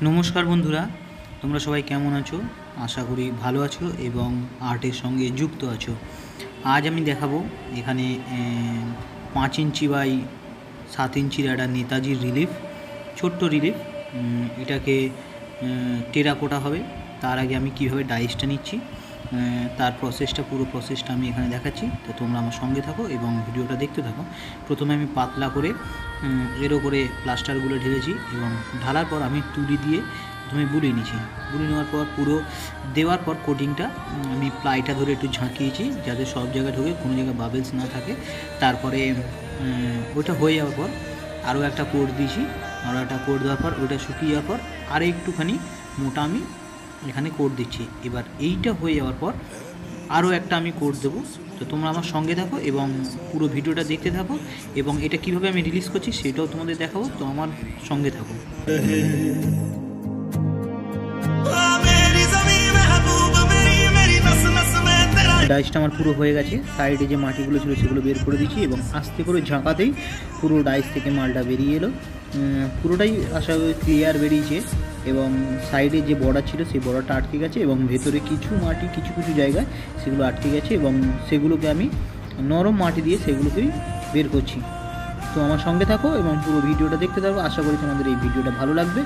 नमस्कार बंधुरा তোমরা সবাই কেমন আছো আশা করি ভালো আছো এবং আর্টের সঙ্গে যুক্ত আছো। আজ আমি দেখাবো এখানে 5 ইঞ্চি বাই 7 ইঞ্চির একটা নেতাজির রিলিফ, ছোট্ট রিলিফ। এটাকে টেরাকোটা হবে। তার আগে আমি কিভাবে ডাইসটা নিচ্ছি তার প্রসেসটা, পুরো প্রসেসটা আমি এখানে দেখাচ্ছি। তো তোমরা আমার সঙ্গে থাকো এবং ভিডিওটা দেখতে থাকো। প্রথমে আমি পাতলা করে এর ওপরে প্লাস্টারগুলো ঢেলেছি এবং ঢালার পর আমি তুলি দিয়ে প্রথমে বুলিয়ে নিয়েছি। বুলিয়ে নেওয়ার পর পুরো দেওয়ার পর কোটিংটা আমি প্লাইটা ধরে একটু ঝাঁকিয়েছি যাতে সব জায়গায় ঢোকে, কোনো জায়গায় বাবেলস না থাকে। তারপরে ওইটা হয়ে যাওয়ার পর আরও একটা কোট দিয়েছি। আরও একটা কোট দেওয়ার পর ওইটা শুকিয়ে যাওয়ার পর আর একটুখানি মোটা আমি এখানে কোট দিচ্ছি। এবার এইটা হয়ে যাওয়ার পর আরও একটা আমি কোট দেবো। তো তোমরা আমার সঙ্গে থাকো এবং পুরো ভিডিওটা দেখতে থাকো এবং এটা কিভাবে আমি রিলিজ করছি সেটাও তোমাদের দেখাবো। তো আমার সঙ্গে থাকো। ডাইসটা আমার পুরো হয়ে গেছে। সাইডে যে মাটিগুলো ছিল সেগুলো বের করে দিচ্ছি এবং আস্তে করে ঝাঁকাতেই পুরো ডাইস থেকে মালটা বেরিয়ে এলো। পুরোটাই আশা করি ক্লিয়ার বেরিয়েছে এবং সাইডে যে বর্ডার ছিল সেই বর্ডারটা আটকে গেছে এবং ভেতরে কিছু মাটি কিছু কিছু জায়গায় সেগুলো আটকে গেছে এবং সেগুলোকে আমি নরম মাটি দিয়ে সেগুলোকেই বের করছি। তো আমার সঙ্গে থাকো এবং পুরো ভিডিওটা দেখতে থাকো। আশা করি তোমাদের এই ভিডিওটা ভালো লাগবে।